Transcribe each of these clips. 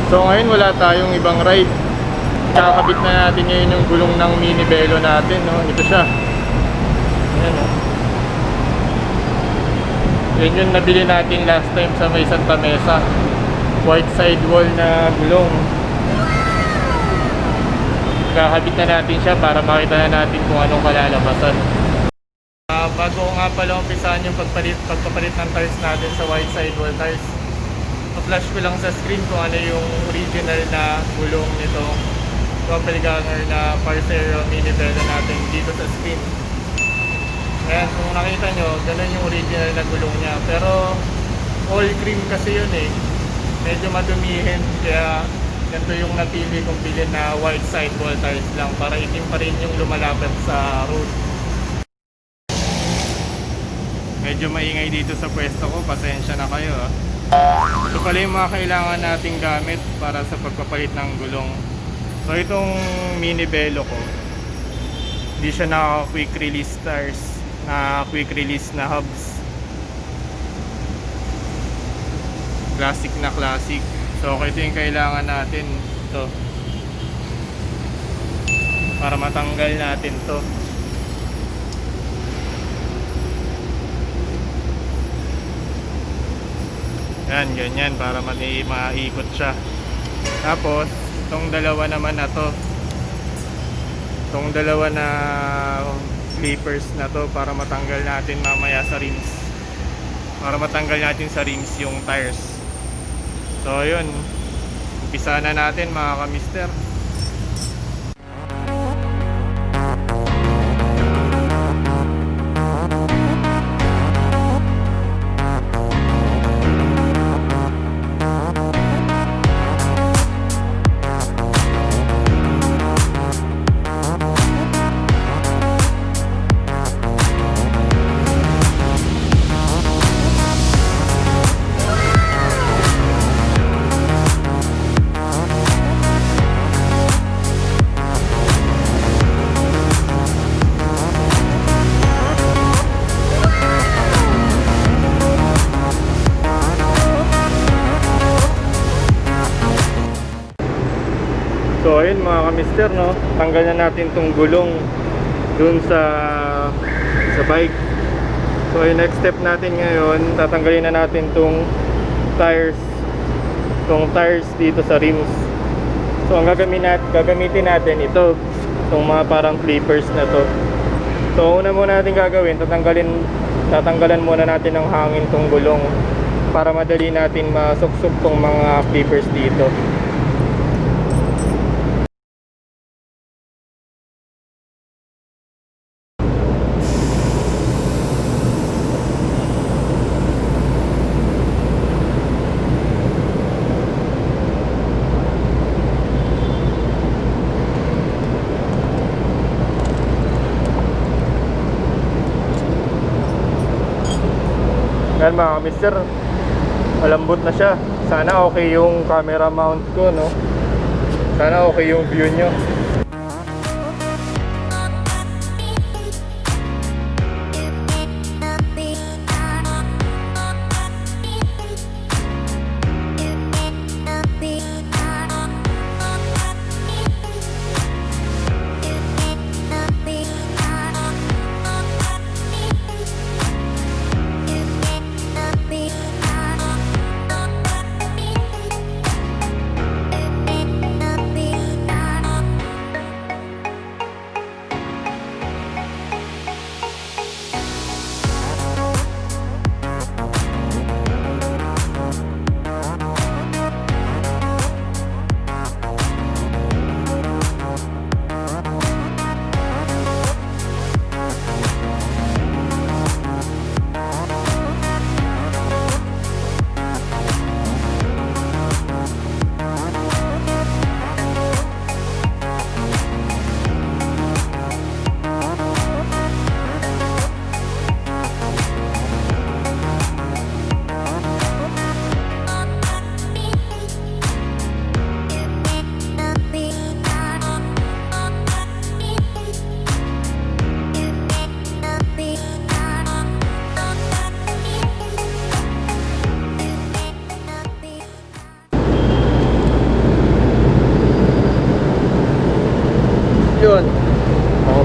So ngayon wala tayong ibang ride. Kakabit na natin ngayon yung gulong ng Mini Velo natin, no? Ito siya. Ayan, no? Yan yung nabili natin last time sa may Santa Mesa. White sidewall na gulong. Kakabit na natin siya para makita na natin kung anong kalalabasan. Bago ko nga pala umpisahan yung pagpapalit ng tires natin sa white sidewall tires, flash ko lang sa screen kung ano yung original na gulong nito Doppelganger na Parceiro Mini Velo natin dito sa screen. Ayan, kung nakita nyo, ganun yung original na gulong niya. Pero all cream kasi yun eh. Medyo madumihin, kaya ganito yung napili kong bilhin na white sidewall tires lang para itim pa rin yung lumalapit sa road. Medyo maingay dito sa pwesto ko, pasensya na kayo ah. Ito pala yung mga kailangan nating gamit para sa pagpapalit ng gulong. So itong Mini Velo ko, hindi siya naka quick release tires, na quick release na hubs. Classic na classic. So ito yung kailangan natin, ito, para matanggal natin to. Yan, ganyan, para maikot siya. Tapos itong dalawa naman na to, itong dalawa na clippers na to, para matanggal natin mamaya sa rims, para matanggal natin sa rims yung tires. So yun, umpisa na natin mga kamister. So ayun mga kamister, no, tanggal na natin tong gulong dun sa bike. So yung next step natin ngayon, tatanggalin na natin tong tires dito sa rims. So ang gagamitin natin ito, itong mga parang clippers na to. So una muna natin gagawin, tatanggalan muna natin ng hangin tong gulong para madali natin masuksok tong mga clippers dito. Yan mga mister, malambot na siya. Sana okay yung camera mount ko, no? Sana okay yung view nyo.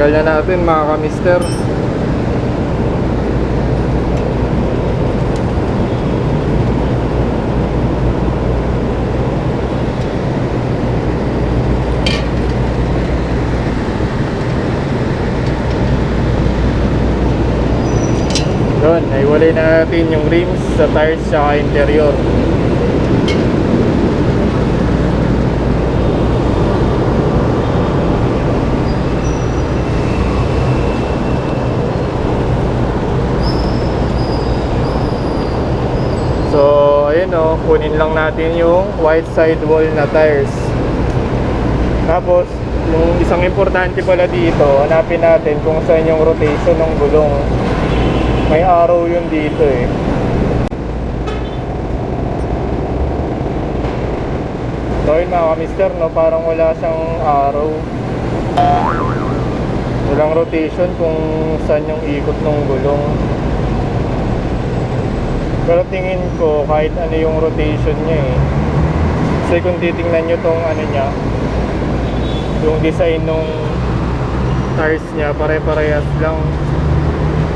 Tanggal na natin mga kamister. Yun, naiwalay na natin yung rims sa tires sa interior. So, ayun o, kunin lang natin yung white sidewall na tires. Tapos, yung isang importante pala dito, hanapin natin kung saan yung rotation ng gulong. May arrow yun dito eh. So yun mga kamister, no, parang wala siyang arrow. Walang rotation kung saan yung ikot ng gulong. Pero tingin ko kahit ano yung rotation niya eh. Kasi kung titingnan nyo tong ano niya, yung design ng tires niya, pare-parehas lang.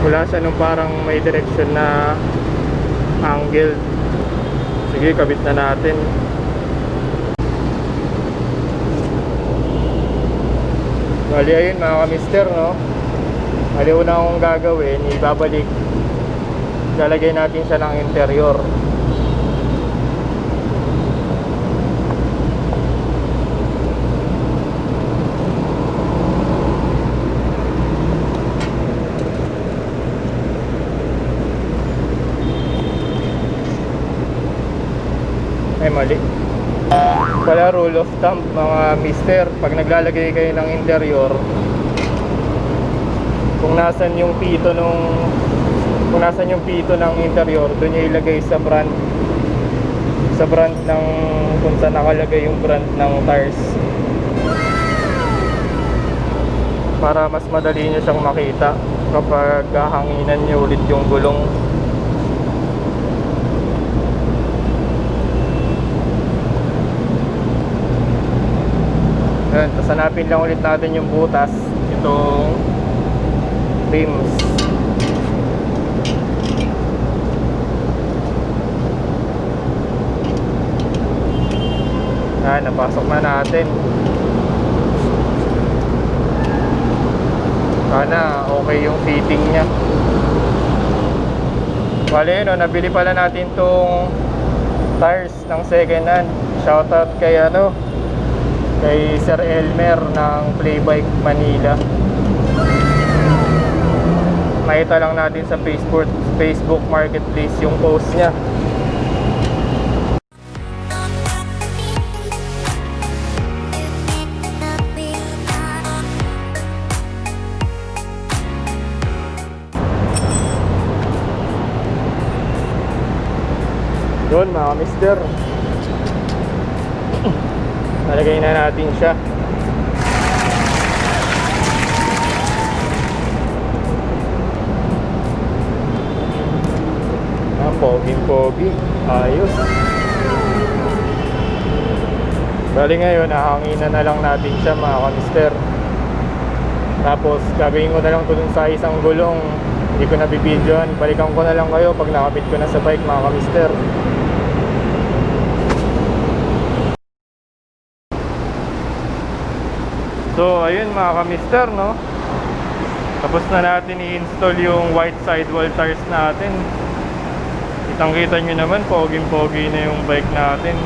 Wala siya nung parang may direction na angle. Sige, kabit na natin. Bali ayun mga kamister, no? Bali una akong gagawin, ibabalik. Lalagay natin siya ng interior. Ay mali pala, rule of thumb mga mister, pag naglalagay kayo ng interior, kung nasan yung pito ng interior, doon nyo ilagay sa brand ng kung saan nakalagay yung brand ng tires, para mas madali nyo siyang makita kapag hahanginan nyo ulit yung gulong. Tapos hanapin lang ulit natin yung butas, itong rims. Napasok na natin. Sana okay yung fitting nya. Bale no, nabili pala natin tong tires ng second hand. Shoutout kay kay Sir Elmer ng Playbike Manila. Makita lang natin sa Facebook Marketplace yung post niya. Doon mga mister, nalagay na natin siya. Pogi-pogi, ayos. Bali ngayon, hahanginan na lang natin siya mga kamister. Tapos gagawin ko na lang ito dun sa isang gulong. Hindi ko na bibidyoan, balikan ko na lang kayo pag nakapit ko na sa bike mga kamister. So ayun mga kamister, no, tapos na natin i-install yung white sidewall tires natin. Kitang-kita nyo naman, poging-pogi na yung bike natin.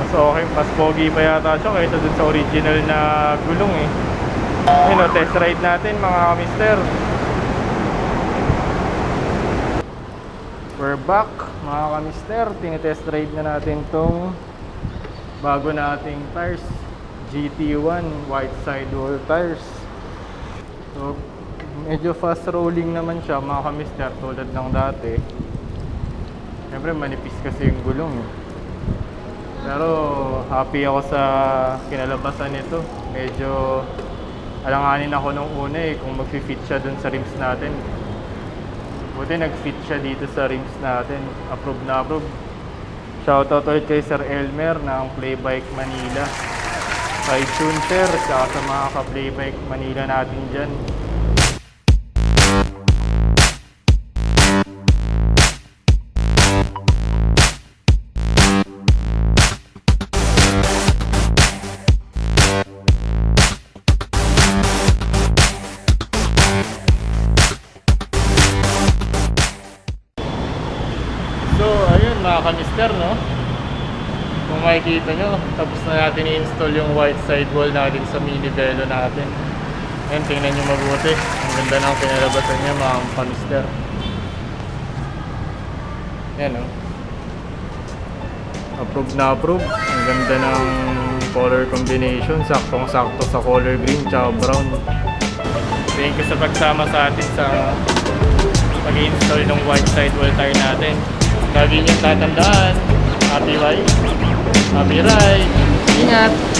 Mas okay, mas pogi pa yata siya kaysa dun sa original na gulong eh. Ayun o, test ride natin mga kamister. We're back mga kamister. Tinitest ride na natin tong bago nating tires, GT1 white sidewall tires. So medyo fast rolling naman siya mga kamister, tulad ng dati. Siyempre manipis kasi yung gulong eh. Pero happy ako sa kinalabasan nito. Medyo alanganin ako nung una eh kung mag-fit siya dun sa rims natin. Buti nag-fit siya dito sa rims natin. Approve na approve. Shoutout ulit kay Sir Elmer ng Playbike Manila. Side tuner, tsaka sa mga ka-playback Manila natin dyan. So, ayun mga kamister, no? Kung makikita nyo, tapos na natin i-install yung white sidewall natin sa Mini Velo natin. Ayun, tingnan nyo mabuti. Ang ganda ng pinalabasan niya mga kamister. Yan, no? Approve na approve. Ang ganda ng color combination. Saktong-sakto sa color green tsaka brown. Thank you sa pagsama sa atin sa pag-install ng white sidewall tire natin. Lagi niyong tatandaan, happy ride, ingat!